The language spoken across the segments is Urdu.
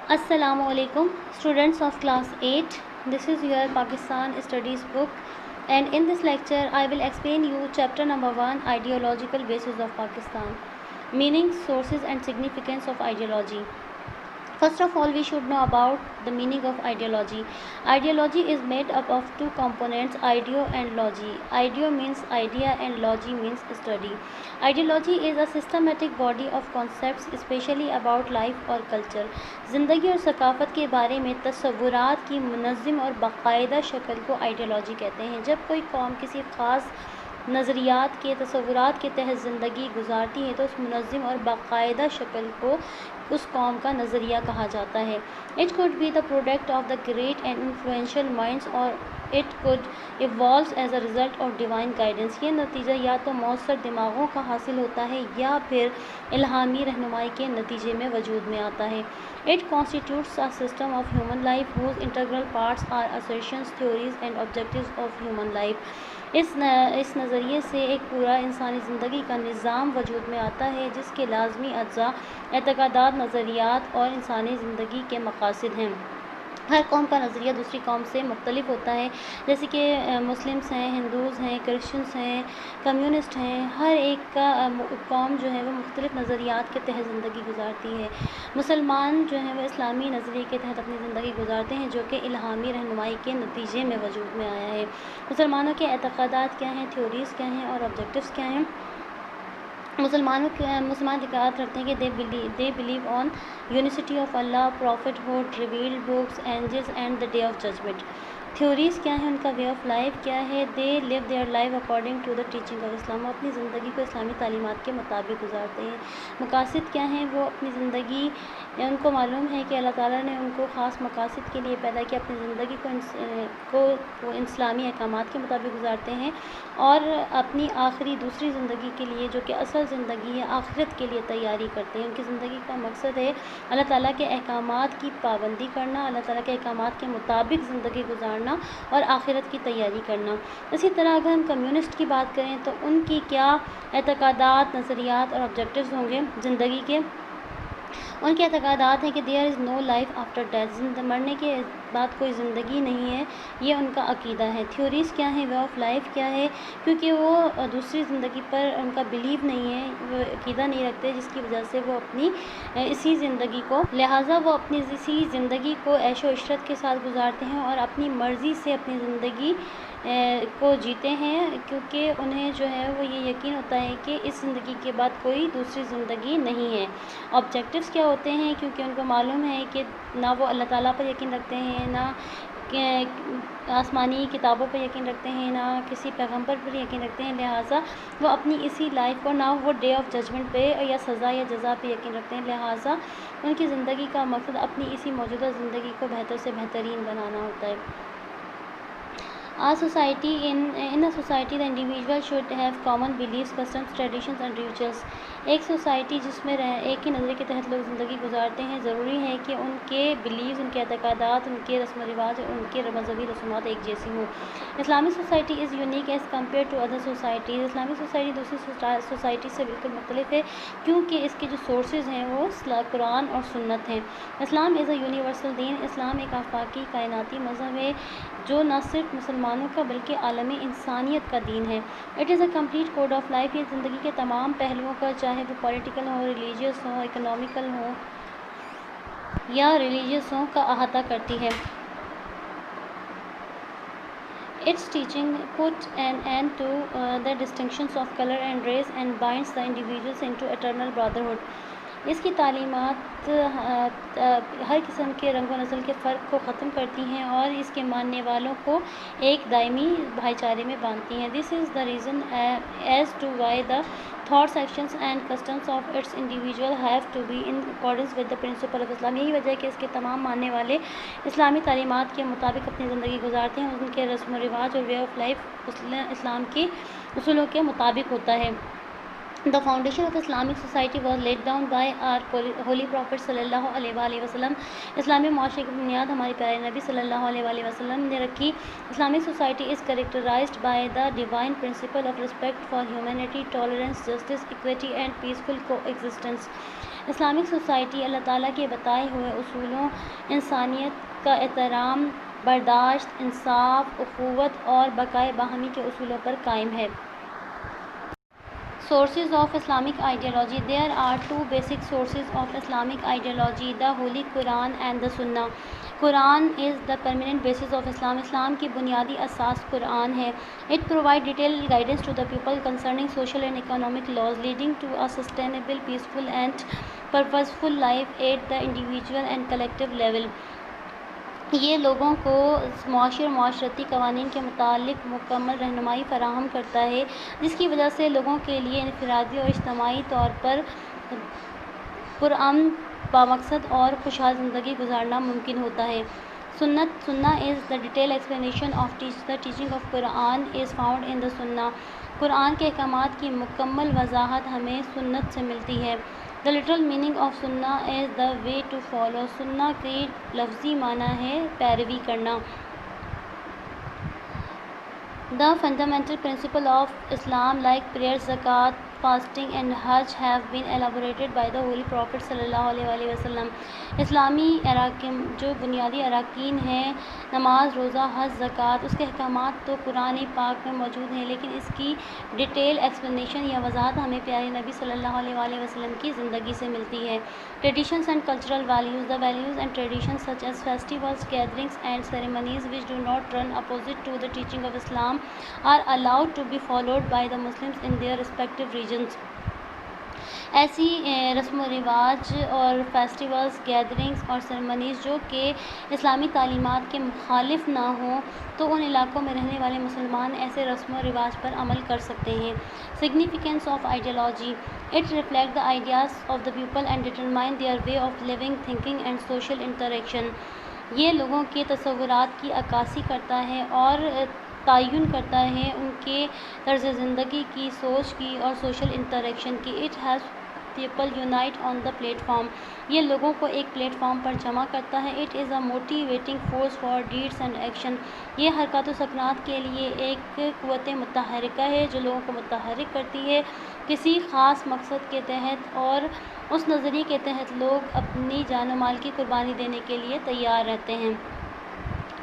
Assalamu alaikum, students of class 8. This is your Pakistan Studies book, and in this lecture, I will explain you chapter number 1, Ideological Basis of Pakistan. Meaning, sources, and significance of ideology. First of all, we should know about the meaning of ideology. Ideology is made up of two components, ideo and logy. Ideo means idea and logy means study. Ideology is a systematic body of concepts, especially about life or culture. زندگی اور ثقافت کے بارے میں تصورات کی منظم اور باقاعدہ شکل کو آئیڈیالوجی کہتے ہیں. جب کوئی قوم کسی خاص نظریات کے تصورات کے تحت زندگی گزارتی ہے تو اس منظم اور باقاعدہ شکل کو اس قوم کا نظریہ کہا جاتا ہے. It could be the product of the great and influential minds اور it could evolves as a result of divine guidance. یہ نتیجہ یا تو مؤثر دماغوں کا حاصل ہوتا ہے یا پھر الہامی رہنمائی کے نتیجے میں وجود میں آتا ہے. It constitutes a system of human life whose integral parts are assertions, theories and objectives of human life. اس نظریے سے ایک پورا انسانی زندگی کا نظام وجود میں آتا ہے جس کے لازمی اجزاء اعتقادات، نظریات اور انسانی زندگی کے مقاصد ہیں. ہر قوم کا نظریہ دوسری قوم سے مختلف ہوتا ہے، جیسے کہ مسلمس ہیں، ہندوز ہیں، کرسچنس ہیں، کمیونسٹ ہیں. ہر ایک کا قوم جو ہے وہ مختلف نظریات کے تحت زندگی گزارتی ہے. مسلمان جو ہیں وہ اسلامی نظریے کے تحت اپنی زندگی گزارتے ہیں جو کہ الہامی رہنمائی کے نتیجے میں وجود میں آیا ہے. مسلمانوں کے اعتقادات کیا ہیں، تھیوریز کیا ہیں اور آبجیکٹیوز کیا ہیں. مسلمان اعتقاد رکھتے ہیں کہ they believe on unicity of Allah, prophet hood, revealed books, angels and the day of judgement. Theories کیا ہیں، ان کا وے آف لائف کیا ہے. They live their life according to the teaching of Islam. وہ اپنی زندگی کو اسلامی تعلیمات کے مطابق گزارتے ہیں. مقاصد کیا ہیں، وہ اپنی زندگی ان کو معلوم ہے کہ اللہ تعالیٰ نے ان کو خاص مقاصد کے لیے پیدا کیا. اپنی زندگی کو وہ اسلامی احکامات کے مطابق گزارتے ہیں اور اپنی آخری دوسری زندگی کے لیے جو کہ اصل زندگی ہے، آخرت کے لیے تیاری کرتے ہیں. ان کی زندگی کا مقصد ہے اللہ تعالیٰ کے احکامات کی پابندی کرنا، اللہ تعالیٰ کے احکامات کے مطابق زندگی گزارنا اور آخرت کی تیاری کرنا. اسی طرح اگر ہم کمیونسٹ کی بات کریں تو ان کی کیا اعتقادات، نظریات اور آبجیکٹیوز ہوں گے زندگی کے. ان کے اعتقادات ہیں کہ there is no life after death. مرنے کے بعد کوئی زندگی نہیں ہے، یہ ان کا عقیدہ ہے. تھیوریز کیا ہیں، وے آف لائف کیا ہے، کیونکہ وہ دوسری زندگی پر ان کا بلیو نہیں ہے، وہ عقیدہ نہیں رکھتے جس کی وجہ سے وہ اپنی اسی زندگی کو عیش و عشرت کے ساتھ گزارتے ہیں اور اپنی مرضی سے اپنی زندگی کو جیتے ہیں، کیونکہ انہیں جو ہے وہ یہ یقین ہوتا ہے کہ اس زندگی کے بعد کوئی دوسری زندگی نہیں ہے. آبجیکٹیوز کیا ہوتے ہیں، کیونکہ ان کو معلوم ہے کہ نہ وہ اللہ تعالیٰ پر یقین رکھتے ہیں، نہ آسمانی کتابوں پر یقین رکھتے ہیں، نہ کسی پیغمبر پر یقین رکھتے ہیں، لہٰذا وہ اپنی اسی لائف کو، نہ وہ ڈے آف ججمنٹ پہ یا سزا یا جزا پہ یقین رکھتے ہیں، لہٰذا ان کی زندگی کا مقصد اپنی اسی موجودہ زندگی کو بہتر سے بہترین بنانا ہوتا ہے. In a society, the individual should have common beliefs, customs, traditions and rituals. ایک سوسائٹی جس میں ایک ہی نظریے کے تحت لوگ زندگی گزارتے ہیں، ضروری ہے کہ ان کے بلیوز، ان کے اعتقادات، ان کے رسم و رواج اور ان کے مذہبی رسومات ایک جیسی ہوں. اسلامی society is unique as compare to other societies. اسلامی سوسائٹی دوسری سوسائٹی سے بالکل مختلف ہے کیونکہ اس کے جو سورسز ہیں وہ قرآن اور سنت ہیں. اسلام از اے یونیورسل دین. اسلام ایک آفاقی کائناتی مذہب ہے جو نہ صرف مسلمانوں کا بلکہ عالمی انسانیت کا دین ہے. It is a complete code of life. یہ زندگی کے تمام پہلوؤں کا، چاہے وہ پولیٹیکل ہو، ریلیجیس ہو، اکنامیکل ہو یا ریلیجیس ہوں، کا احاطہ کرتی ہے. Its teaching put an end to the distinctions of color and race and binds the individuals into eternal brotherhood. اس کی تعلیمات ہر قسم کے رنگ و نسل کے فرق کو ختم کرتی ہیں اور اس کے ماننے والوں کو ایک دائمی بھائی چارے میں باندھتی ہیں. This is the reason as to why the thoughts, actions and customs of its individual have to be in accordance with the principle of Islam. یہی وجہ ہے کہ اس کے تمام ماننے والے اسلامی تعلیمات کے مطابق اپنی زندگی گزارتے ہیں. ان کے رسم و رواج اور وے آف لائف اسلام کے اصولوں کے مطابق ہوتا ہے. The foundation of Islamic society was laid down by our holy prophet صلی اللہ علیہ وآلہ وسلم. اسلامی معاشرے کی بنیاد ہمارے پیارے نبی صلی اللہ علیہ وآلہ وسلم نے رکھی. Islamic society is characterized by the divine principle of respect for humanity, tolerance, justice, equity and peaceful coexistence. Islamic society Allah تعالیٰ کے بتائے ہوئے اصولوں، انسانیت کا احترام، برداشت، انصاف، اخوت اور بقائے باہمی کے اصولوں پر قائم ہے۔ Sources of Islamic ideology. There are two basic sources of Islamic ideology: the Holy Quran and the Sunnah. Quran is the permanent basis of Islam. اسلام کی بنیادی اساس قرآن ہے. It provides detailed guidance to the people concerning social and economic laws, leading to a sustainable, peaceful and purposeful life at the individual and collective level. یہ لوگوں کو معاشی اور معاشرتی قوانین کے متعلق مکمل رہنمائی فراہم کرتا ہے، جس کی وجہ سے لوگوں کے لیے انفرادی اور اجتماعی طور پر پرامن، بامقصد اور خوشحال زندگی گزارنا ممکن ہوتا ہے۔ Sunnah is the detailed explanation of the teaching of Quran is found in the Sunnah. قرآن کے احکامات کی مکمل وضاحت ہمیں سنت سے ملتی ہے۔ The literal meaning of Sunnah is the way to follow. سنہ کی لفظی معنی ہے پیروی کرنا۔ The fundamental principles of Islam like prayer, zakat, fasting and Hajj have been elaborated by the Holy Prophet صلی اللہ علیہ وسلم. اسلامی جو بنیادی اراکین ہیں، نماز، روزہ، حج، زکوٰۃ، اس کے احکامات تو قرآن پاک میں موجود ہیں، لیکن اس کی ڈیٹیل ایکسپلینیشن یا وضاحت ہمیں پیارے نبی صلی اللہ علیہ وسلم کی زندگی سے ملتی ہے۔ Traditions and cultural values. The values and traditions such as festivals, gatherings and ceremonies which do not run opposite to the teaching of Islam are allowed to be followed by the Muslims in their respective regions. ایسی رسم و رواج اور فیسٹیولز، گیدرنگز اور سرمنیز جو کہ اسلامی تعلیمات کے مخالف نہ ہوں، تو ان علاقوں میں رہنے والے مسلمان ایسے رسم و رواج پر عمل کر سکتے ہیں۔ Significance of ideology. It reflects the ideas of the people and determines their way of living, thinking and social interaction. یہ لوگوں کے تصورات کی عکاسی کرتا ہے اور تعین کرتا ہے ان کے طرز زندگی کی، سوچ کی اور سوشل انٹریکشن کی۔ It helps people unite on the platform. یہ لوگوں کو ایک پلیٹ فارم پر جمع کرتا ہے۔ It is a motivating force for deeds and action. یہ حرکات و سکنات کے لیے ایک قوت متحرکہ ہے جو لوگوں کو متحرک کرتی ہے کسی خاص مقصد کے تحت، اور اس نظریے کے تحت لوگ اپنی جان و مال کی قربانی دینے کے لیے تیار رہتے ہیں۔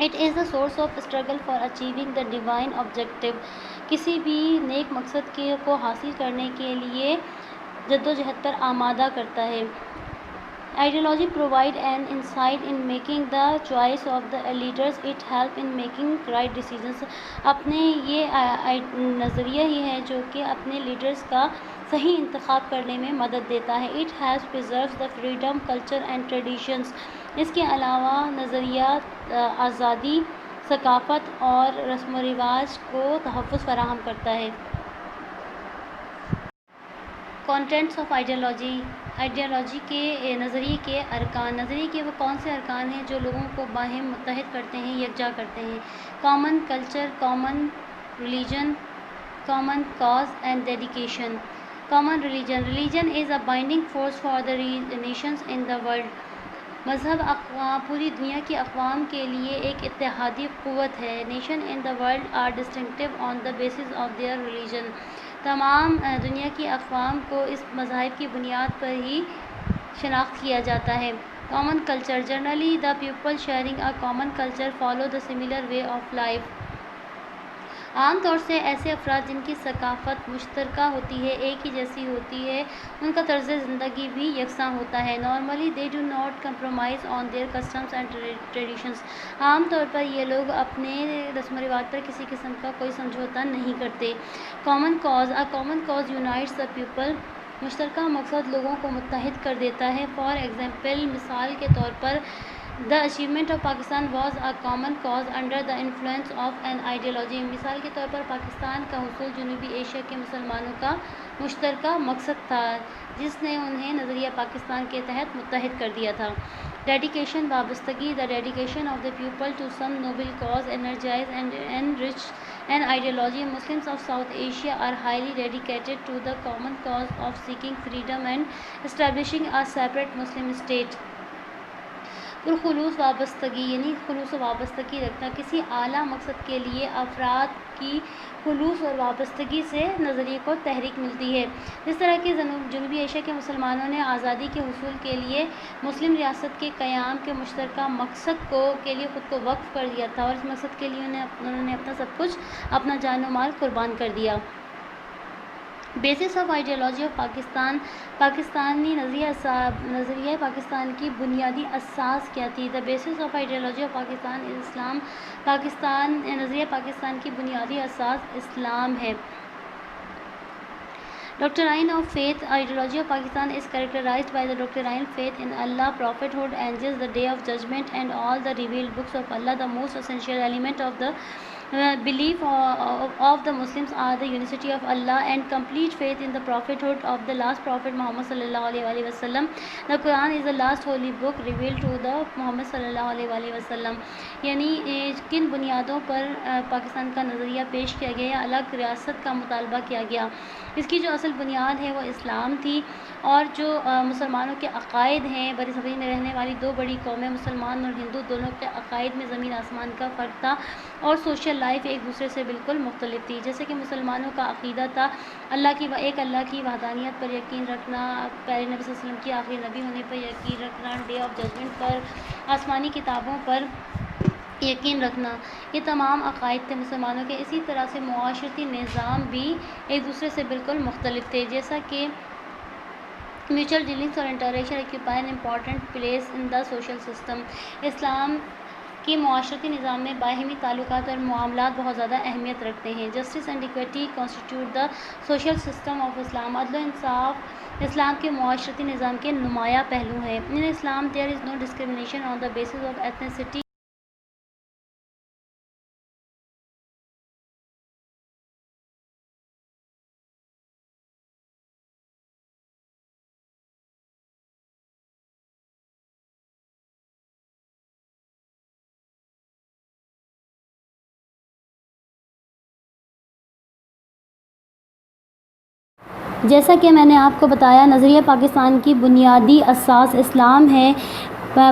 It is the source of struggle for achieving the divine objective. کسی بھی نیک مقصد کو حاصل کرنے کے لیے جدوجہد پر آمادہ کرتا ہے۔ Ideology provides an insight in making the choice of the leaders. It helps in making right decisions. اپنے یہ نظریہ ہی ہے جو کہ اپنے لیڈرز کا صحیح انتخاب کرنے میں مدد دیتا ہے۔ It helps preserve the freedom, culture and traditions. اس کے علاوہ نظریات آزادی، ثقافت اور رسم و رواج کو تحفظ فراہم کرتا ہے۔ Contents of ideology. آئیڈیالوجی کے نظریے کے ارکان. نظریے کے وہ کون سے ارکان ہیں جو لوگوں کو باہم متحد کرتے ہیں، یکجا کرتے ہیں؟ Common culture, common religion, common cause and dedication. Common religion. Religion is a binding force for the nations in the world. مذہب پوری دنیا کی اقوام کے لیے ایک اتحادی قوت ہے. Nation in the world are distinctive on the basis of their religion. تمام دنیا کی اقوام کو اس مذاہب کی بنیاد پر ہی شناخت کیا جاتا ہے۔ Common culture. Generally the people sharing a common culture follow the similar way of life. عام طور سے ایسے افراد جن کی ثقافت مشترکہ ہوتی ہے، ایک ہی جیسی ہوتی ہے، ان کا طرز زندگی بھی یکساں ہوتا ہے۔ Normally they do not compromise on their customs and traditions. عام طور پر یہ لوگ اپنے رسم و رواج پر کسی قسم کا کوئی سمجھوتا نہیں کرتے۔ Common cause. A common cause unites the people. مشترکہ مقصد لوگوں کو متحد کر دیتا ہے۔ فار ایگزامپل، مثال کے طور پر، The achievement of Pakistan was a common cause under the influence of an ideology. مثال کے طور پر پاکستان کا حصول جنوبی ایشیا کے مسلمانوں کا مشترکہ مقصد تھا جس نے انہیں نظریہ پاکستان کے تحت متحد کر دیا تھا۔ ڈیڈیکیشن، وابستگی. The dedication of the people to some noble cause energize and enrich an ideology. Muslims of South Asia are highly dedicated to the common cause of seeking freedom and establishing a separate Muslim state. پرخلوص وابستگی یعنی خلوص و وابستگی رکھنا، کسی اعلیٰ مقصد کے لیے افراد کی خلوص اور وابستگی سے نظریے کو تحریک ملتی ہے۔ جس طرح کہ جنوبی ایشیا کے مسلمانوں نے آزادی کے حصول کے لیے مسلم ریاست کے قیام کے مشترکہ مقصد کے لیے خود کو وقف کر دیا تھا، اور اس مقصد کے لیے انہوں نے اپنا سب کچھ، اپنا جان و مال قربان کر دیا۔ Basis of ideology of Pakistan, Pakistani نظریہ پاکستان کی بنیادی اساس کیا تھی؟ The basis of ideology of Pakistan is Islam, نظریہ پاکستان کی بنیادی اساس اسلام ہے۔ Doctrine of faith, ideology of Pakistan is characterized by the doctrinal faith in Allah, prophethood, angels, the day of judgment, and all the revealed books of Allah. The most essential element of the belief of the Muslims are the unicity of Allah and complete faith in the prophethood of the last prophet Muhammad sallallahu alaihi wasallam. The Quran is the last holy book revealed to the Muhammad sallallahu alaihi wasallam. یعنی کن بنیادوں پر پاکستان کا نظریہ پیش کیا گیا، الگ ریاست کا مطالبہ کیا گیا؟ اس کی جو اصل بنیاد ہے وہ اسلام تھی، اور جو مسلمانوں کے عقائد ہیں، بر صغیر میں رہنے والی دو بڑی قومیں مسلمان اور ہندو، دونوں کے عقائد میں زمین آسمان کا فرق تھا، اور سوشل لائف ایک دوسرے سے بالکل مختلف تھی۔ جیسے کہ مسلمانوں کا عقیدہ تھا ایک اللہ کی وحدانیت پر یقین رکھنا، پیارے نبی صلی اللہ علیہ وسلم کی آخری نبی ہونے پر یقین رکھنا، ڈے آف ججمنٹ پر، آسمانی کتابوں پر یقین رکھنا، یہ تمام عقائد تھے مسلمانوں کے۔ اسی طرح سے معاشرتی نظام بھی ایک دوسرے سے بالکل مختلف تھے، جیسا کہ میوچل ڈیلنگس اور interaction occupy an important place in the social system. Islam کی معاشرتی نظام میں باہمی تعلقات اور معاملات بہت زیادہ اہمیت رکھتے ہیں۔ Justice and equity constitute the social system of Islam. عدل و انصاف اسلام کے معاشرتی نظام کے نمایاں پہلو ہیں۔ In Islam there is no discrimination on the basis of ethnicity. جیسا کہ میں نے آپ کو بتایا، نظریہ پاکستان کی بنیادی اساس اسلام ہے۔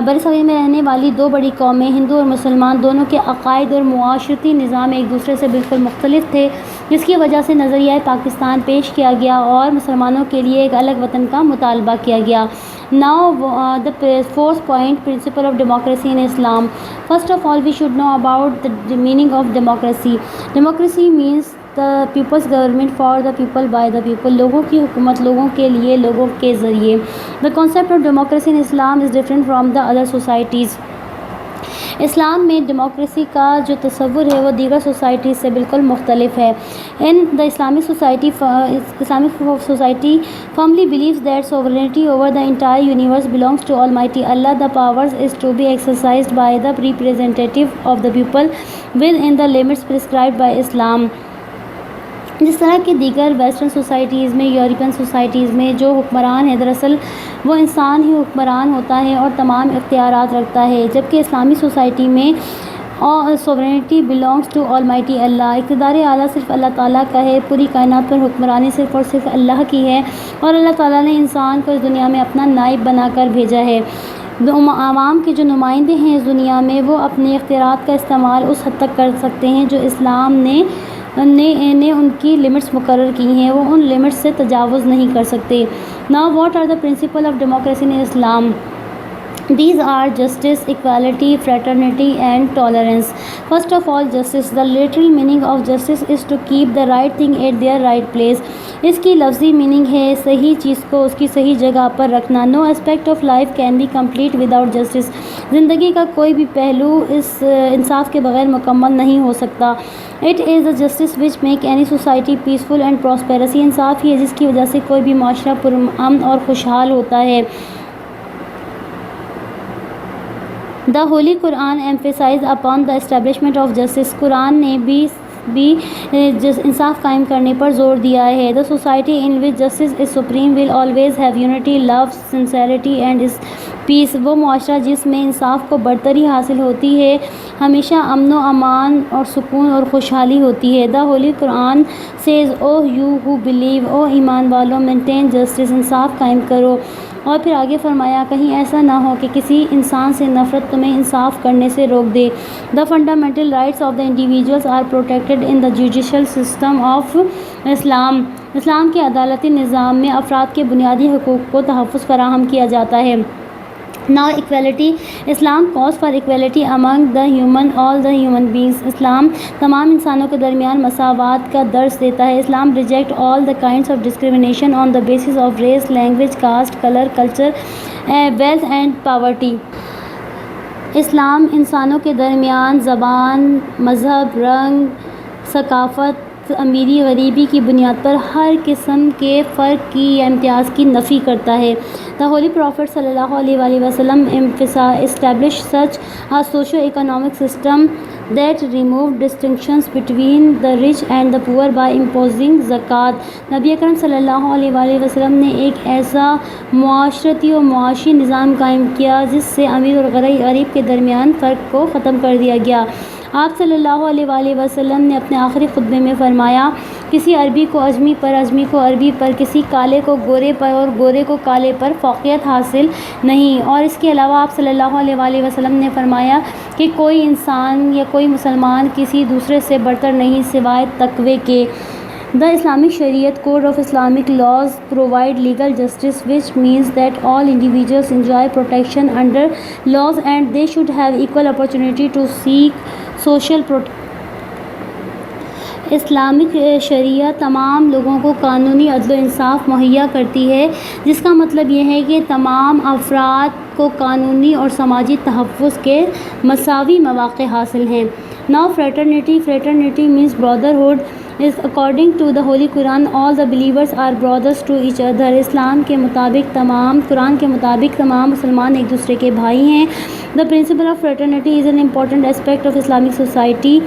برصغیر میں رہنے والی دو بڑی قومیں ہندو اور مسلمان، دونوں کے عقائد اور معاشرتی نظام ایک دوسرے سے بالکل مختلف تھے، جس کی وجہ سے نظریہ پاکستان پیش کیا گیا اور مسلمانوں کے لیے ایک الگ وطن کا مطالبہ کیا گیا۔ Now the fourth point, principle of democracy in Islam. First of all, we should know about the meaning of democracy. Democracy means the people's government for the people by the people. لوگوں کی حکومت لوگوں کے لیے، لوگوں کے ذریعے۔ The concept of democracy in Islam is different from the other societies. اسلام میں ڈیموکریسی کا جو تصور ہے وہ دیگر سوسائٹیز سے بالکل مختلف ہے۔ In the Islamic society firmly believes that sovereignty over the entire universe belongs to Almighty Allah. The powers is to be exercised by the representative of the people within the limits prescribed by Islam. جس طرح کہ دیگر ویسٹرن سوسائٹیز میں، یورپین سوسائٹیز میں جو حکمران ہے دراصل وہ انسان ہی حکمران ہوتا ہے اور تمام اختیارات رکھتا ہے، جبکہ اسلامی سوسائٹی میں سوورینٹی بلانگس ٹو آلمائٹی اللہ، اقتدار اعلیٰ صرف اللہ تعالیٰ کا ہے، پوری کائنات پر حکمرانی صرف اور صرف اللہ کی ہے، اور اللہ تعالیٰ نے انسان کو اس دنیا میں اپنا نائب بنا کر بھیجا ہے۔ عوام کے جو نمائندے ہیں اس دنیا میں، وہ اپنے اختیارات کا استعمال اس حد تک کر سکتے ہیں جو اسلام نے ان کی لمٹس مقرر کی ہیں، وہ ان لمٹس سے تجاوز نہیں کر سکتے۔ Now what are the principles of democracy in Islam? These are justice, equality, fraternity and tolerance. First of all, justice. The literal meaning of justice is to keep the right thing at their right place. اس کی لفظی میننگ ہے صحیح چیز کو اس کی صحیح جگہ پر رکھنا۔ No aspect of life can be complete without justice. زندگی کا کوئی بھی پہلو اس انصاف کے بغیر مکمل نہیں ہو سکتا۔ It is the justice which make any society peaceful and prosperous. انصاف ہی ہے جس کی وجہ سے کوئی بھی معاشرہ پرامن اور خوشحال ہوتا ہے۔ The Holy Quran emphasizes upon the establishment of justice. قرآن نے بھی انصاف قائم کرنے پر زور دیا ہے۔ The society in which justice is supreme will always have unity, love, sincerity and peace. وہ معاشرہ جس میں انصاف کو برتری حاصل ہوتی ہے ہمیشہ امن و امان اور سکون اور خوشحالی ہوتی ہے۔ The Holy Quran says, "O you who believe, O ایمان والو, maintain justice." انصاف قائم کرو۔ اور پھر آگے فرمایا کہیں ایسا نہ ہو کہ کسی انسان سے نفرت تمہیں انصاف کرنے سے روک دے. The fundamental rights of the individuals are protected in the judicial system of Islam. اسلام کے عدالتی نظام میں افراد کے بنیادی حقوق کو تحفظ فراہم کیا جاتا ہے. Now equality. Islam calls for equality among all the human beings. اسلام تمام انسانوں کے درمیان مساوات کا درس دیتا ہے. اسلام reject all the kinds of discrimination on the basis of race, language, caste, color, culture, wealth and poverty. اسلام انسانوں کے درمیان زبان، مذہب، رنگ، ثقافت، امیری غریبی کی بنیاد پر ہر قسم کے فرق کی یا امتیاز کی نفی کرتا ہے. The Holy Prophet صلی اللہ علیہ وآلہ وسلم established such a socio-economic system that removed distinctions between the rich and the poor by imposing zakat. نبی اکرم صلی اللہ علیہ وآلہ وسلم نے ایک ایسا معاشرتی و معاشی نظام قائم کیا جس سے امیر اور غریب کے درمیان فرق کو ختم کر دیا گیا. آپ صلی اللہ علیہ وآلہ وسلم نے اپنے آخری خطبے میں فرمایا کسی عربی کو عجمی پر، عجمی کو عربی پر، کسی کالے کو گورے پر اور گورے کو کالے پر فوقیت حاصل نہیں. اور اس کے علاوہ آپ صلی اللہ علیہ وآلہ وسلم نے فرمایا کہ کوئی انسان یا کوئی مسلمان کسی دوسرے سے برتر نہیں سوائے تقوی کے. The Islamic Shariat Code of Islamic laws provide legal justice, which means that all individuals enjoy protection under laws and they should have equal opportunity to seek social protection. Islamic شریعت تمام لوگوں کو قانونی عدل و انصاف مہیا کرتی ہے، جس کا مطلب یہ ہے کہ تمام افراد کو قانونی اور سماجی تحفظ کے مساوی مواقع حاصل ہیں. Now fraternity means brotherhood. is according to the Holy Quran all the believers are brothers to each other. اسلام کے مطابق قرآن کے مطابق تمام مسلمان ایک دوسرے کے بھائی ہیں. The principle of fraternity is an important aspect of Islamic society.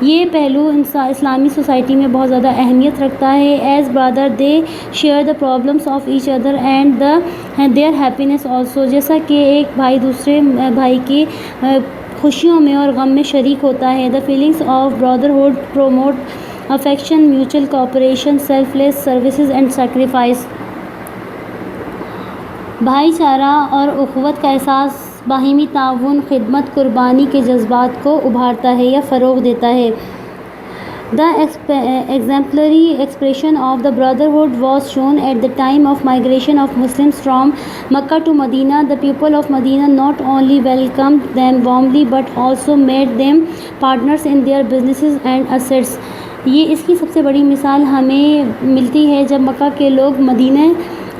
یہ پہلو اسلامی سوسائٹی میں بہت زیادہ اہمیت رکھتا ہے. As brother they share the problems of each other and their happiness also. جیسا کہ ایک بھائی دوسرے بھائی کی خوشیوں میں اور غم میں شریک ہوتا ہے. The feelings of brotherhood promote affection, mutual cooperation, selfless services and sacrifice. بھائی چارہ اور اخوت کا احساس باہمی تعاون، خدمت، قربانی کے جذبات کو ابھارتا ہے یا فروغ دیتا ہے. The exemplary expression of the brotherhood was shown at the time of migration of Muslims from Makkah to Medina. The people of Medina not only welcomed them warmly but also made them partners in their businesses and assets. یہ اس کی سب سے بڑی مثال ہمیں ملتی ہے جب مکہ کے لوگ مدینہ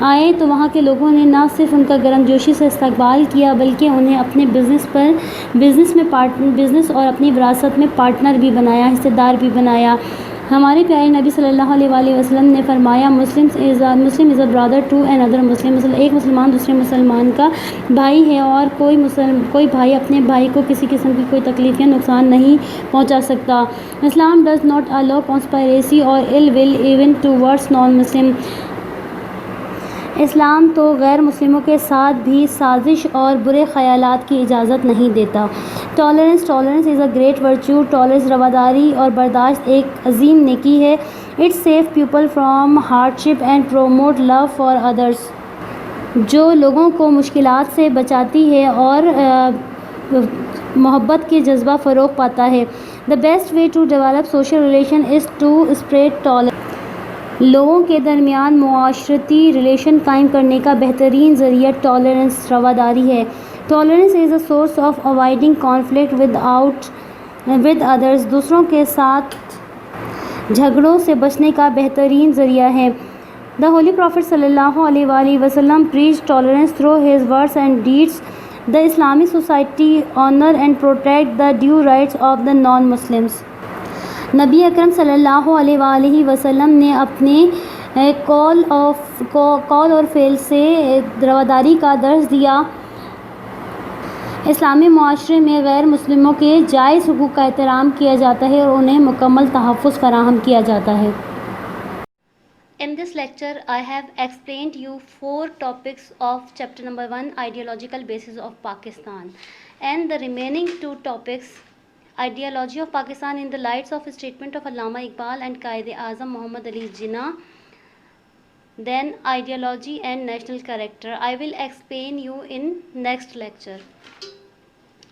آئے تو وہاں کے لوگوں نے نہ صرف ان کا گرم جوشی سے استقبال کیا بلکہ انہیں اپنے بزنس اور اپنی وراثت میں پارٹنر بھی بنایا، حصہ دار بھی بنایا. ہمارے پیارے نبی صلی اللہ علیہ وآلہ وسلم نے فرمایا مسلم از اے برادر ٹو another مسلم. ایک مسلمان دوسرے مسلمان کا بھائی ہے اور کوئی بھائی اپنے بھائی کو کسی قسم کی کوئی تکلیف یا نقصان نہیں پہنچا سکتا. Islam does not allow conspiracy اور ill will even towards non-Muslim. اسلام تو غیر مسلموں کے ساتھ بھی سازش اور برے خیالات کی اجازت نہیں دیتا. Tolerance is a great virtue. Tolerance رواداری اور برداشت ایک عظیم نیکی ہے. It save people from hardship and promote love for others. جو لوگوں کو مشکلات سے بچاتی ہے اور محبت کے جذبہ فروغ پاتا ہے. The best way to develop social relation is to spread tolerance. لوگوں کے درمیان معاشرتی ریلیشن قائم کرنے کا بہترین ذریعہ ٹالرنس رواداری ہے. Tolerance is a source of avoiding conflict with others. دوسروں کے ساتھ جھگڑوں سے بچنے کا بہترین ذریعہ ہے. دا ہولی پروفٹ صلی اللہ علیہ وآلہ وسلم preached tolerance through his words and deeds. The Islamic society honor and protect the due rights of the non-Muslims. نبی اکرم صلی اللہ علیہ وآلہ وسلم نے اپنے قول اور فعل سے رواداری کا درس دیا. اسلامی معاشرے میں غیر مسلموں کے جائز حقوق کا احترام کیا جاتا ہے اور انہیں مکمل تحفظ فراہم کیا جاتا ہے. In this lecture, I have explained you 4 topics of chapter number 1, ideological basis of Pakistan, and the remaining 2 topics, ideology of Pakistan in the lights of statement of Allama Iqbal and Qaid-e-Azam Muhammad Ali Jinnah, then ideology and national character. I will explain you in next lecture.